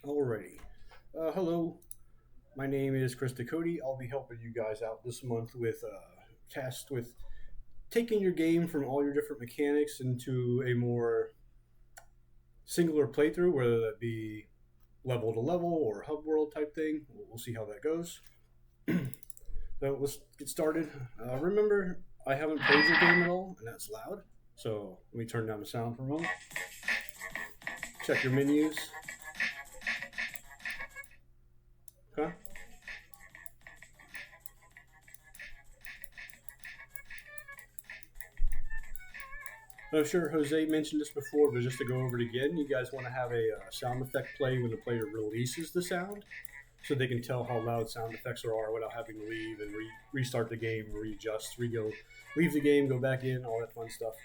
Alrighty. Hello, my name is Chris Cody. I'll be helping you guys out this month with tasked with taking your game from all your different mechanics into a more singular playthrough, whether that be level to level or hub world type thing. We'll see how that goes. So let's get started. Remember, I haven't played your game at all, and that's loud. So let me turn down the sound for a moment. Check your menus. Okay. I'm sure Jose mentioned this before, but just to go over it again, you guys want to have a sound effect play when the player releases the sound, so they can tell how loud sound effects there are without having to leave and restart the game, readjust, leave the game, go back in, all that fun stuff.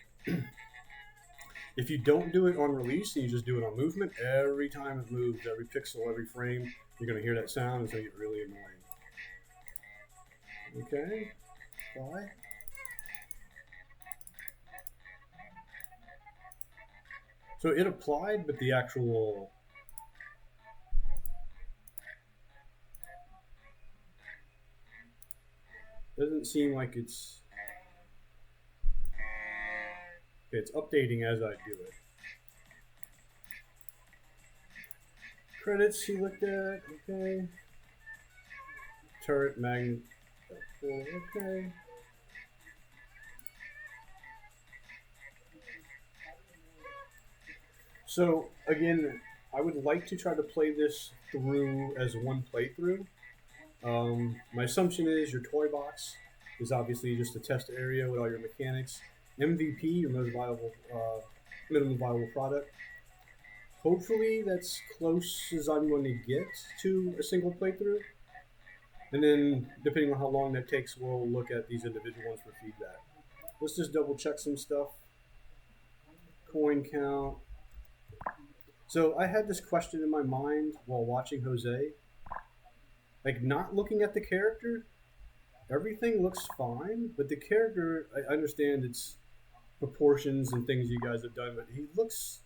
If you don't do it on release and you just do it on movement, every time it moves, every pixel, every frame, you're going to hear that sound. It's going to get really annoying. Okay, fly. So it applied, but the actual doesn't seem like it's updating as I do it. Credits he looked at, okay. Turret magnet, okay. So again, I would like to try to play this through as one playthrough. My assumption is your toy box is obviously just a test area with all your mechanics. MVP, your most viable, minimum viable product. Hopefully, that's close as I'm going to get to a single playthrough. And then, depending on how long that takes, we'll look at these individual ones for feedback. Let's just double check some stuff. Coin count. So I had this question in my mind while watching Jose. Like, not looking at the character, everything looks fine, but the character, I understand its proportions and things you guys have done, but he looks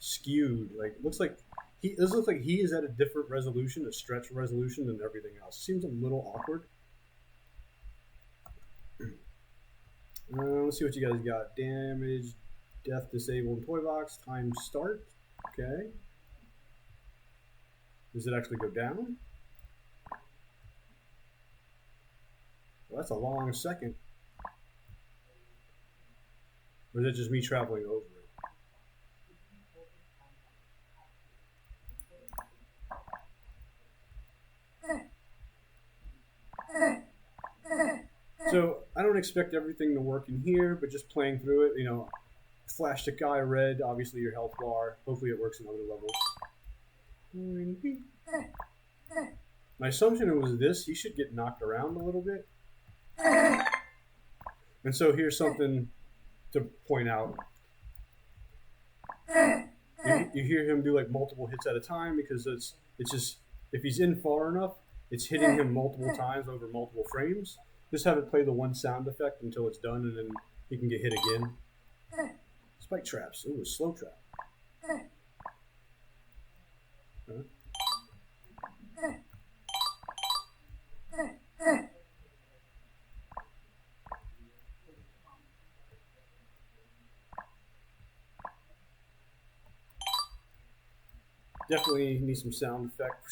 skewed. Like, this looks like he is at a different resolution, a stretch resolution, than everything else. Seems a little awkward. Let's see what you guys got. Damage, death, disabled, toy box, time start. Okay. Does it actually go down? Well, that's a long second. Or is it just me traveling over it? So I don't expect everything to work in here, but just playing through it, flash the guy red, obviously your health bar. Hopefully it works in other levels. My assumption was this, he should get knocked around a little bit. And so here's something to point out. You hear him do like multiple hits at a time because it's just, if he's in far enough, it's hitting him multiple times over multiple frames. Just have it play the one sound effect until it's done, and then he can get hit again. Spike traps. Ooh, a slow trap. Huh? Definitely need some sound effect.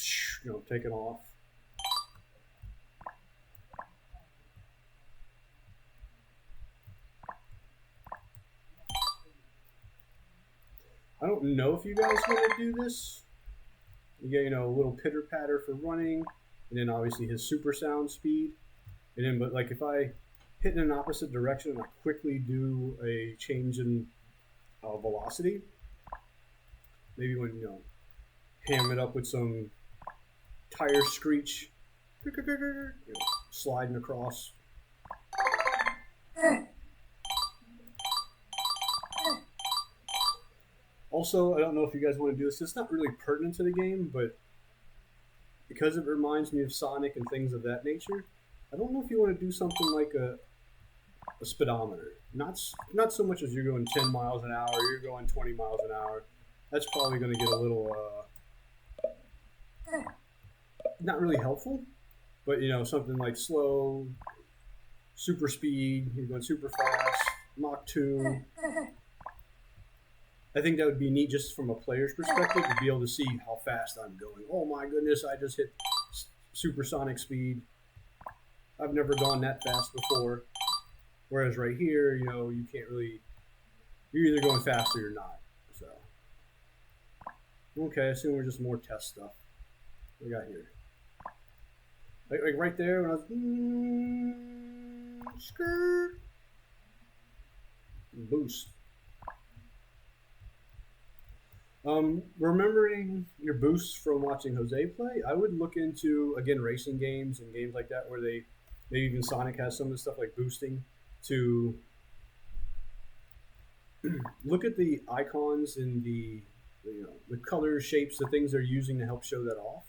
Taking off. I don't know if you guys want to do this. You get, a little pitter patter for running, and then obviously his super sound speed. And then, but like if I hit in an opposite direction and I quickly do a change in velocity, maybe when, ham it up with some tire screech, sliding across. Also, I don't know if you guys want to do this. It's not really pertinent to the game, but because it reminds me of Sonic and things of that nature, I don't know if you want to do something like a speedometer. Not so much as you're going 10 miles an hour, you're going 20 miles an hour. That's probably going to get a little not really helpful. But you know, something like slow, super speed, you're going super fast, Mach 2. I think that would be neat just from a player's perspective to be able to see how fast I'm going. Oh my goodness, I just hit supersonic speed. I've never gone that fast before. Whereas right here, you know, you can't really, you're either going fast or you're not. So, okay, I assume we're just more test stuff. What we got here? Like right there when I was, skirt, boost. Remembering your boosts from watching Jose play, I would look into again racing games and games like that where they maybe even Sonic has some of the stuff like boosting to look at the icons and the colors, shapes, the things they're using to help show that off.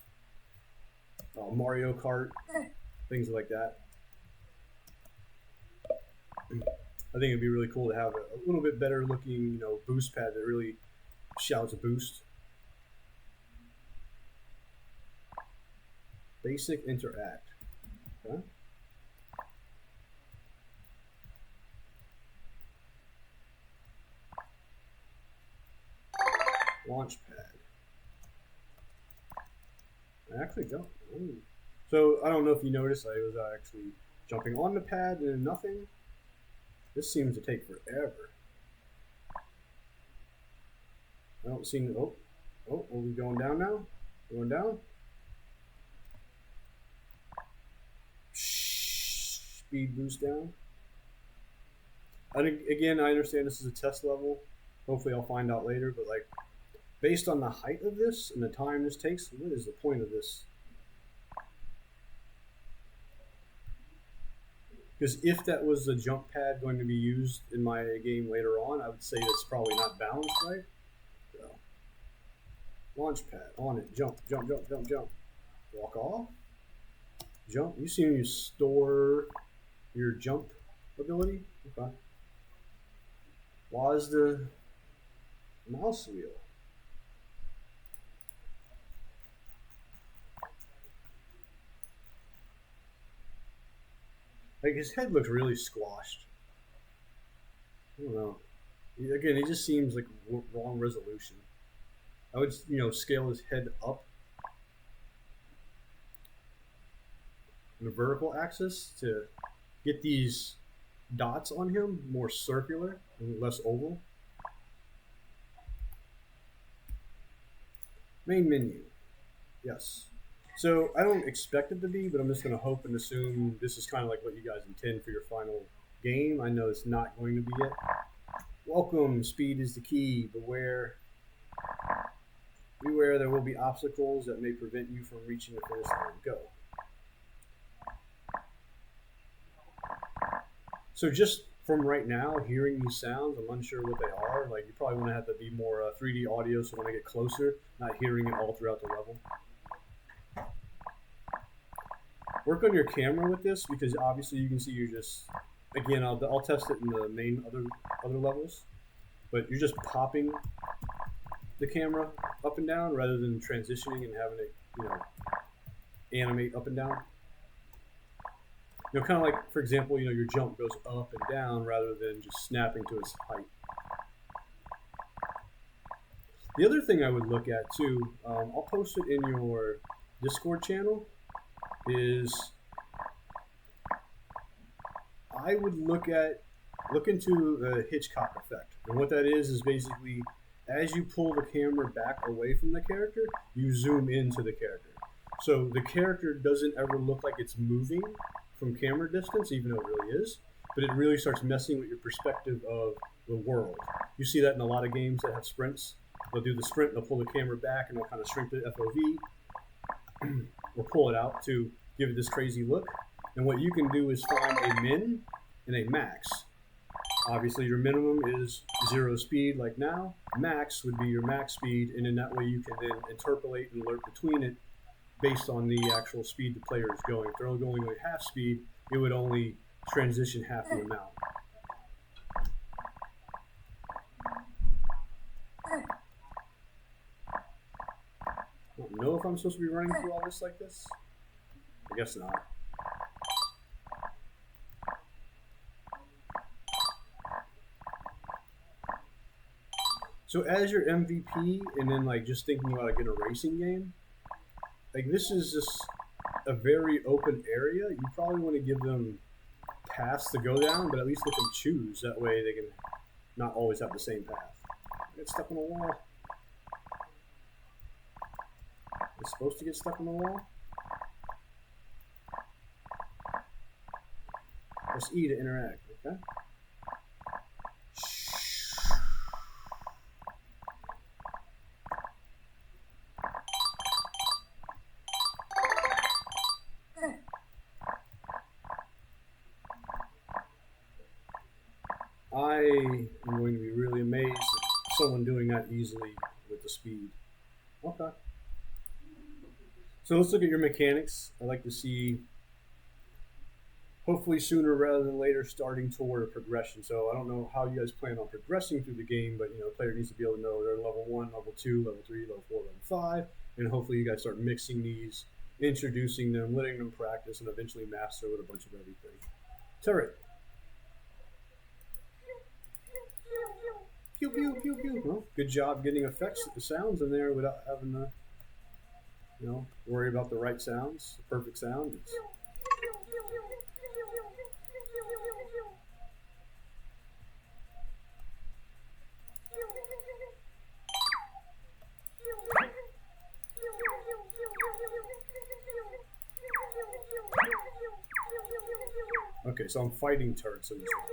Mario Kart, things like that. I think it'd be really cool to have a little bit better looking, boost pad that really shouts a boost. Basic interact. Okay. Launch pad. I actually don't. Ooh. So I don't know if you noticed, I was actually jumping on the pad and then nothing. This seems to take forever. I don't see. Oh, are we going down now? Going down? Speed boost down. I think again, I understand this is a test level. Hopefully, I'll find out later. But like, based on the height of this and the time this takes, what is the point of this? Because if that was the jump pad going to be used in my game later on, I would say it's probably not balanced right. So, launch pad on it. Jump, jump, jump, jump, jump. Walk off. Jump. You see when you store your jump ability? Okay. Why is the mouse wheel? Like his head looks really squashed. I don't know. Again, it just seems like wrong resolution. I would, scale his head up on the vertical axis to get these dots on him more circular and less oval. Main menu. Yes. So I don't expect it to be, but I'm just going to hope and assume this is kind of like what you guys intend for your final game. I know it's not going to be it. Welcome. Speed is the key. Beware there will be obstacles that may prevent you from reaching the finish line. Go. So just from right now, hearing these sounds, I'm unsure what they are. Like you probably want to have to be more 3D audio, so when I get closer, not hearing it all throughout the level. Work on your camera with this because obviously you can see you're just, again, I'll test it in the main other levels, but you're just popping the camera up and down rather than transitioning and having it, animate up and down. Kind of like, for example, your jump goes up and down rather than just snapping to its height. The other thing I would look at too, I'll post it in your Discord channel, is I would look into the Hitchcock effect. And what that is basically as you pull the camera back away from the character, you zoom into the character. So the character doesn't ever look like it's moving from camera distance, even though it really is, but it really starts messing with your perspective of the world. You see that in a lot of games that have sprints. They'll do the sprint, they'll pull the camera back, and they'll kind of shrink the FOV or pull it out to give it this crazy look. And what you can do is find a min and a max. Obviously, your minimum is 0 speed, like now. Max would be your max speed, and in that way you can then interpolate and alert between it based on the actual speed the player is going. If they're only going at half speed, it would only transition half the amount. I don't know if I'm supposed to be running through all this like this. I guess not. So as your MVP, and then like just thinking about like in a racing game, like this is just a very open area. You probably want to give them paths to go down, but at least let them choose. That way they can not always have the same path. Get stuck in a wall. It's supposed to get stuck in the wall. Press E to interact. Okay. I am going to be really amazed at someone doing that easily with the speed. Okay. So let's look at your mechanics. I'd like to see, hopefully sooner rather than later, starting toward a progression. So I don't know how you guys plan on progressing through the game, but the player needs to be able to know they're level 1, level 2, level 3, level 4, level 5, and hopefully you guys start mixing these, introducing them, letting them practice, and eventually master with a bunch of everything. Turret. Pew pew pew pew. Well, good job getting effects, the sounds in there without having to, worry about the right sounds, the perfect sound. Okay, so I'm fighting turrets in this one.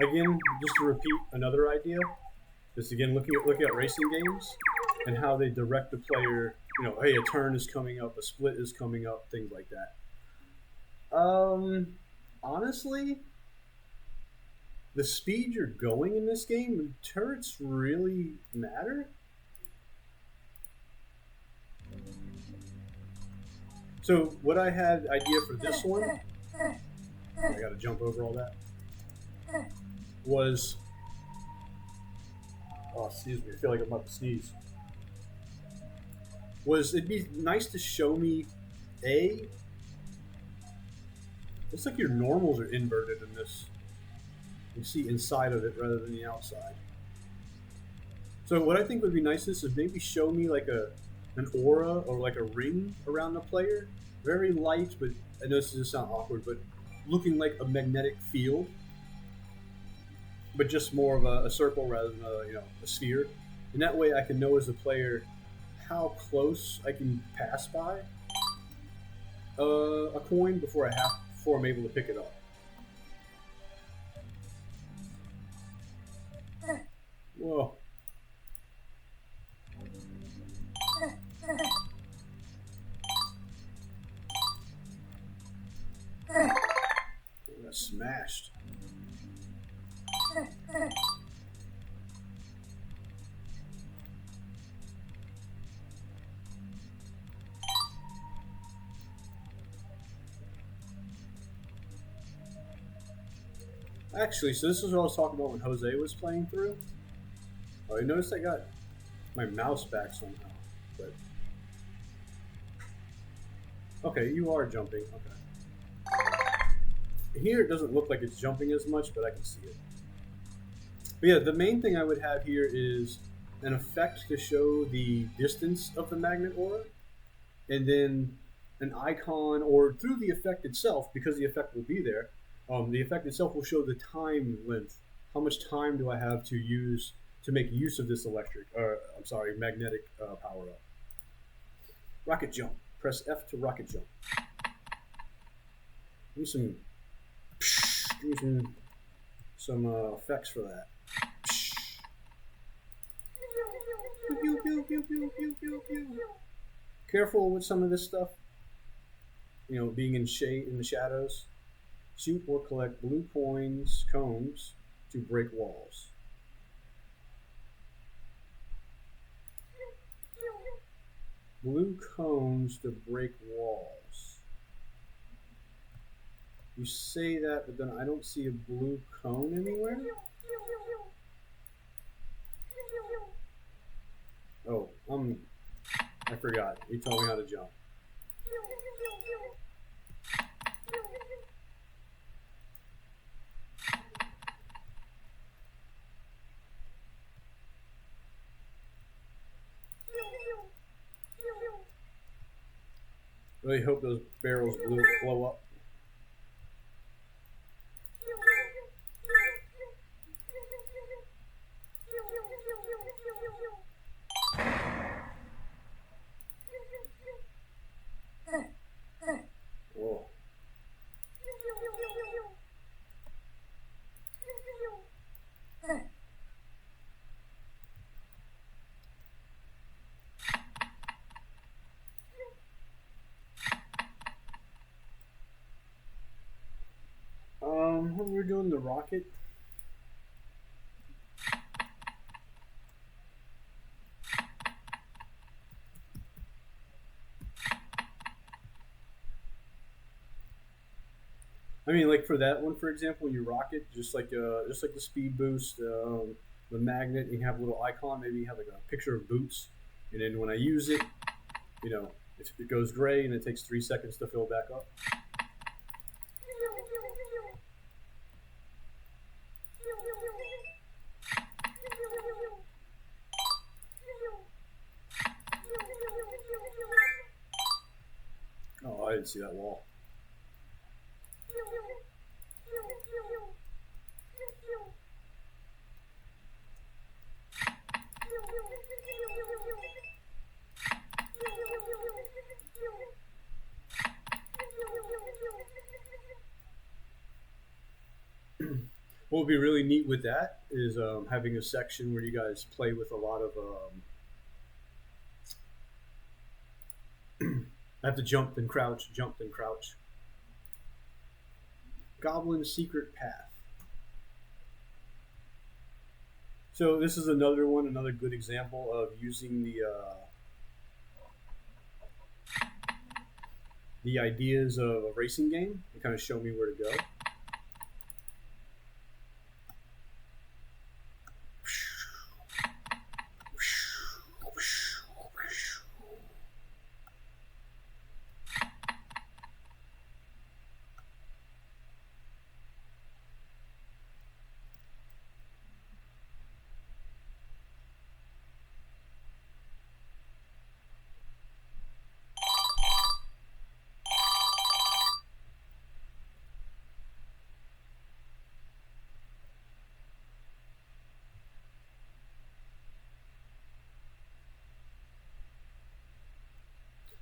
Again, just to repeat another idea, just again looking at racing games and how they direct the player. Hey, a turn is coming up, a split is coming up, things like that. Honestly, the speed you're going in this game, turrets really matter. So what I had idea for this one, I got to jump over all that, was, oh, excuse me, I feel like I'm about to sneeze. It'd be nice to show me, looks like your normals are inverted in this. You see inside of it rather than the outside. So what I think would be nice is maybe show me like an aura or like a ring around the player. Very light, but I know this is sound awkward, but looking like a magnetic field, but just more of a circle rather than a sphere. And that way I can know as a player how close I can pass by a coin before I'm able to pick it up. Whoa. I got smashed. Actually, so this is what I was talking about when Jose was playing through. Oh, you noticed I got my mouse back somehow. But okay, you are jumping. Okay. Here it doesn't look like it's jumping as much, but I can see it. But yeah, the main thing I would have here is an effect to show the distance of the magnet aura, and then an icon, or through the effect itself, because the effect will be there. The effect itself will show the time length. How much time do I have to make use of this magnetic power up? Rocket jump. Press F to rocket jump. Give me some effects for that. Pew, pew, pew, pew, pew, pew, pew. Careful with some of this stuff. Being in the shadows. Shoot or collect blue cones to break walls. Blue cones to break walls. You say that, but then I don't see a blue cone anywhere. Oh, I forgot. You told me how to jump. Really hope those barrels blow up. Whoa. When we were doing the rocket, I mean, like for that one, for example, you rocket just like the speed boost, the magnet. You have a little icon. Maybe you have like a picture of boots, and then when I use it, you know, it goes gray and it takes 3 seconds to fill back up. Oh, I didn't see that wall. What would be really neat with that is having a section where you guys play with a lot of. I have to jump and crouch, jump and crouch. Goblin Secret Path. So this is another one, another good example of using the ideas of a racing game to kind of show me where to go.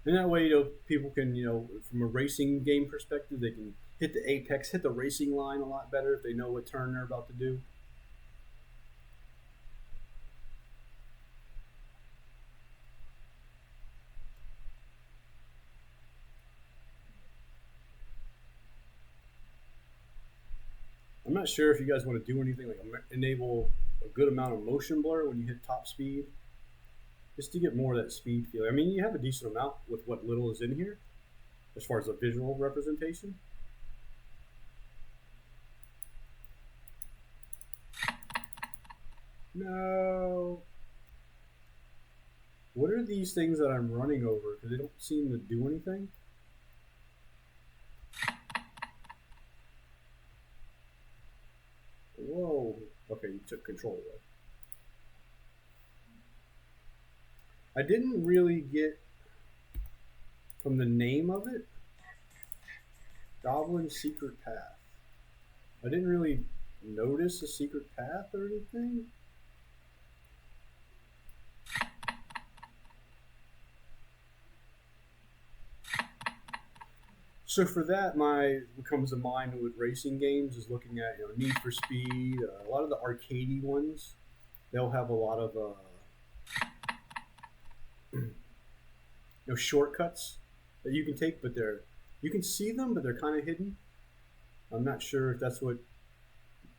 And that way, people can, from a racing game perspective, they can hit the apex, hit the racing line a lot better if they know what turn they're about to do. I'm not sure if you guys want to do anything like enable a good amount of motion blur when you hit top speed, just to get more of that speed feeling. I mean, you have a decent amount with what little is in here, as far as the visual representation. No. What are these things that I'm running over? Because they don't seem to do anything. Whoa. Okay, you took control away. I didn't really get from the name of it, Goblin Secret Path. I didn't really notice a secret path or anything. So for that, what comes to mind with racing games is looking at Need for Speed. A lot of the arcadey ones, they'll have a lot of shortcuts that you can take, but you can see them, but they're kind of hidden. I'm not sure if that's what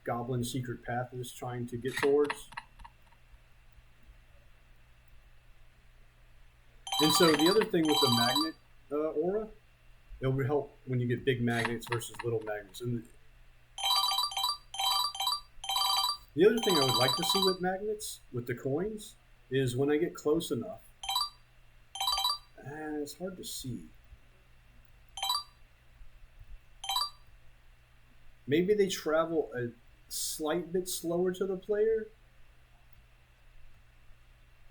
Goblin Secret Path is trying to get towards. And so the other thing with the magnet aura It would help when you get big magnets versus little magnets. And the other thing I would like to see with magnets, with the coins, is when I get close enough. It's hard to see. Maybe they travel a slight bit slower to the player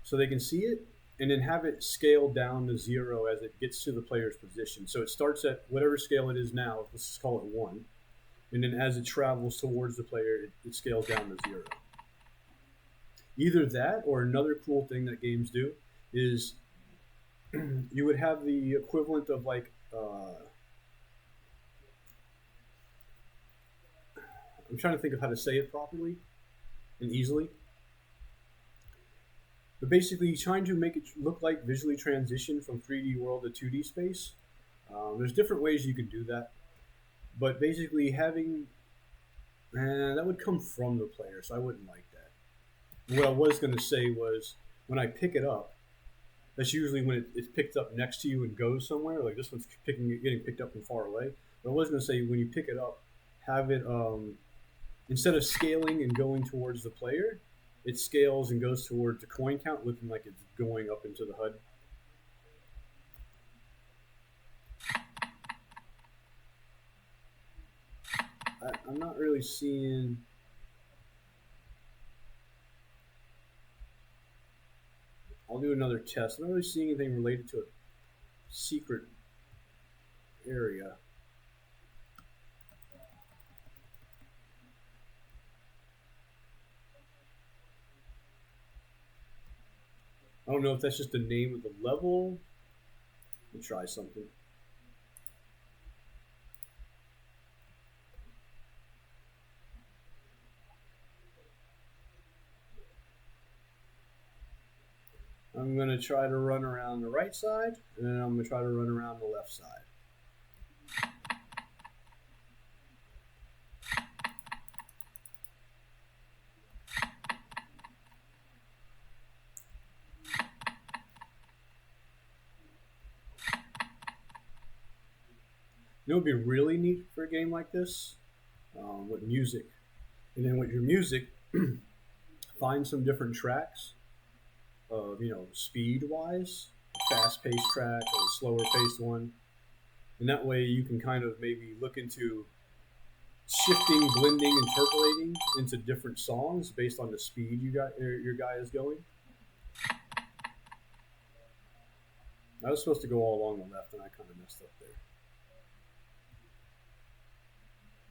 so they can see it, and then have it scale down to 0 as it gets to the player's position. So it starts at whatever scale it is now, let's just call it 1, and then as it travels towards the player, it scales down to 0. Either that, or another cool thing that games do is you would have the equivalent of like I'm trying to think of how to say it properly and easily. But basically, trying to make it look like visually transition from 3D world to 2D space. There's different ways you can do that. But basically, having... that would come from the player, so I wouldn't like that. What I was going to say was, when I pick it up, that's usually when it's picked up next to you and goes somewhere. Like this one's getting picked up from far away. But I was going to say, when you pick it up, have it... instead of scaling and going towards the player, it scales and goes towards the coin count, looking like it's going up into the HUD. I'm not really seeing... I'll do another test. I'm not really seeing anything related to a secret area. I don't know if that's just the name of the level. Let me try something. I'm going to try to run around the right side, and then I'm going to try to run around the left side. You know what would be really neat for a game like this? With music. And then with your music, find some different tracks of, speed-wise, a fast-paced track or a slower-paced one. And that way you can kind of maybe look into shifting, blending, interpolating into different songs based on the speed your guy is going. I was supposed to go all along the left, and I kind of messed up there.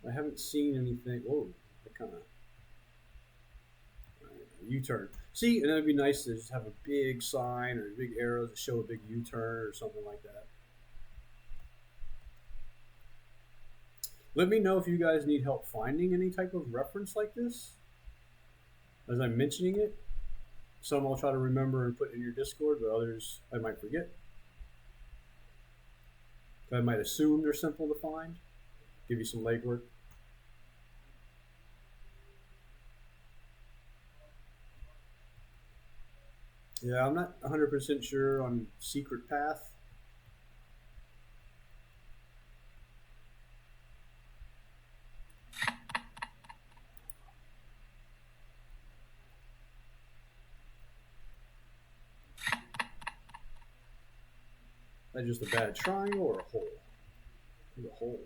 I haven't seen anything. Whoa, I kind of... U-turn. See, and it'd be nice to just have a big sign or a big arrow to show a big U-turn or something like that. Let me know if you guys need help finding any type of reference like this as I'm mentioning it. Some I'll try to remember and put in your Discord, but others I might forget. I might assume they're simple to find. Give you some legwork. Yeah, I'm not 100% sure on secret path. Is that just a bad triangle or a hole? A hole.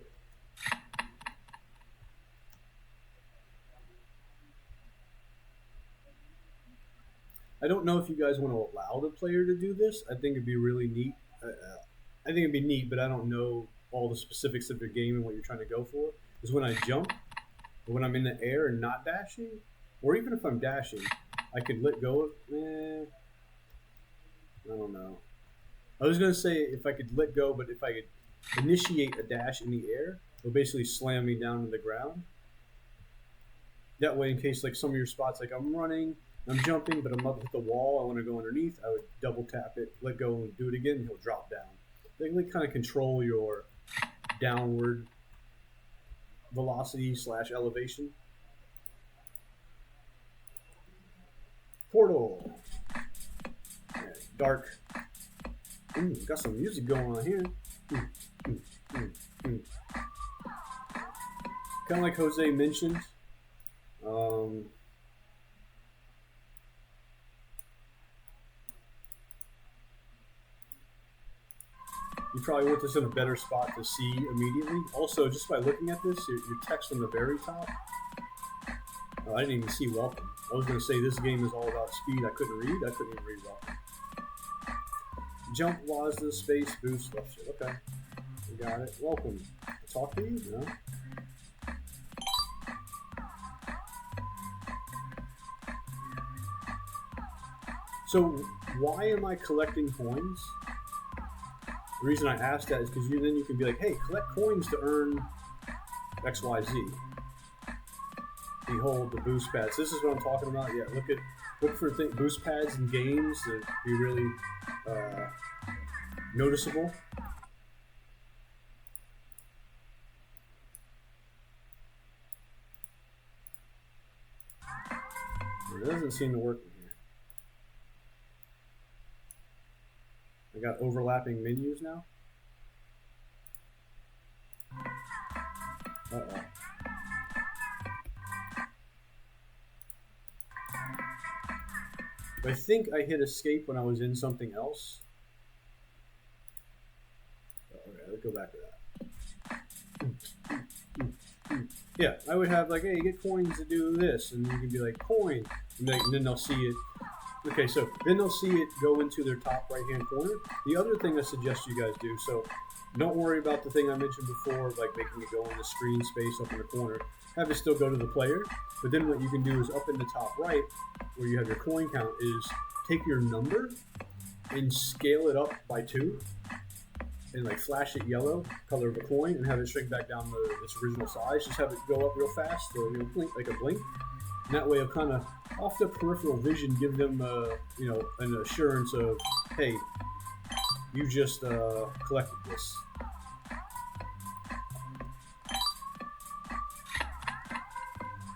I don't know if you guys want to allow the player to do this. I think it'd be really neat. I think it'd be neat, but I don't know all the specifics of your game and what you're trying to go for. Is when I jump, or when I'm in the air and not dashing, or even if I'm dashing, I could let go of... I don't know. I was going to say if I could let go, but if I could initiate a dash in the air, it'll basically slam me down to the ground. That way, in case like some of your spots, like I'm running, I'm jumping, but I'm up at the wall, I want to go underneath, I would double tap it, let go, and do it again, and he'll drop down. They can kind of control your downward velocity / elevation. Portal. Yeah, dark. Ooh, got some music going on here. Mm, mm. Kind of like Jose mentioned, um, you probably want this in a better spot to see immediately. Also, just by looking at this, your text on the very top, I didn't even see welcome. I was going to say this game is all about speed. I couldn't read. I couldn't even read welcome. Jump was the space boost left shift. Okay, we got it. Welcome. Talk to you? No. So why am I collecting coins? The reason I asked that is because then you can be like, hey, collect coins to earn XYZ. Behold the boost pads. This is what I'm talking about. Yeah, look for boost pads in games that be really noticeable. It doesn't seem to work in here. I got overlapping menus now. Uh-oh. I think I hit escape when I was in something else. Okay, let's go back to that. Yeah, I would have like, hey, get coins to do this, and you can be like, coin, and then they'll see it. Okay, so then they'll see it go into their top right-hand corner. The other thing I suggest you guys do, so don't worry about the thing I mentioned before, like making it go in the screen space up in the corner. Have it still go to the player, but then what you can do is up in the top right, where you have your coin count, is take your number and scale it up by 2, and like flash it yellow, color of a coin, and have it shrink back down to its original size. Just have it go up real fast, or blink like a blink. And that way, of kind of off the peripheral vision, give them an assurance of, hey, you just collected this.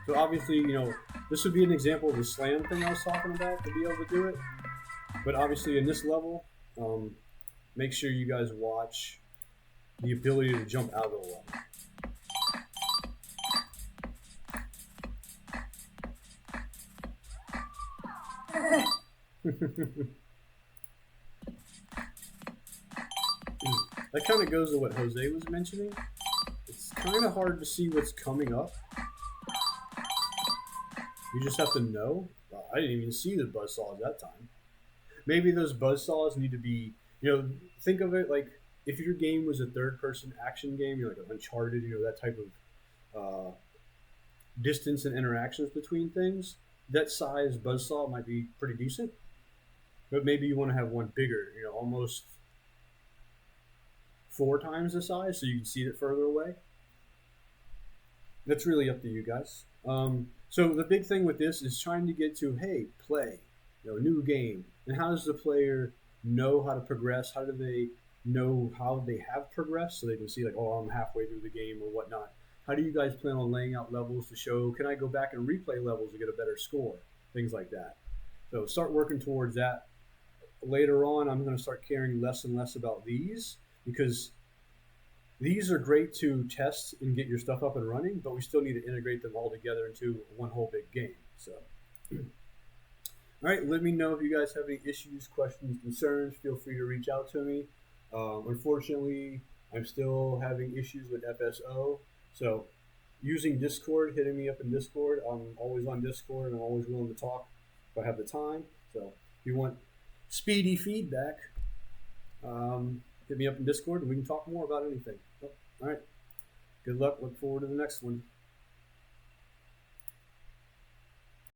So obviously, this would be an example of the slam thing I was talking about to be able to do it. But obviously, in this level, make sure you guys watch the ability to jump out of the level. That kind of goes to what Jose was mentioning. It's kind of hard to see what's coming up. You just have to know. Well, I didn't even see the buzzsaws that time. Maybe those buzzsaws need to be, think of it like if your game was a third-person action game, like Uncharted, that type of distance and interactions between things. That size buzzsaw might be pretty decent, but maybe you want to have one bigger, almost 4 times the size, so you can see it further away. That's really up to you guys. So the big thing with this is trying to get to, hey, play, new game. And how does the player know how to progress? How do they know how they have progressed so they can see like, oh, I'm halfway through the game or whatnot? How do you guys plan on laying out levels to show, can I go back and replay levels to get a better score? Things like that. So start working towards that. Later on, I'm going to start caring less and less about these because these are great to test and get your stuff up and running, but we still need to integrate them all together into one whole big game. So, all right, let me know if you guys have any issues, questions, concerns. Feel free to reach out to me. Unfortunately, I'm still having issues with FSO. So, using Discord, hitting me up in Discord. I'm always on Discord and I'm always willing to talk if I have the time. So, if you want speedy feedback, hit me up in Discord and we can talk more about anything. All right. Good luck. Look forward to the next one.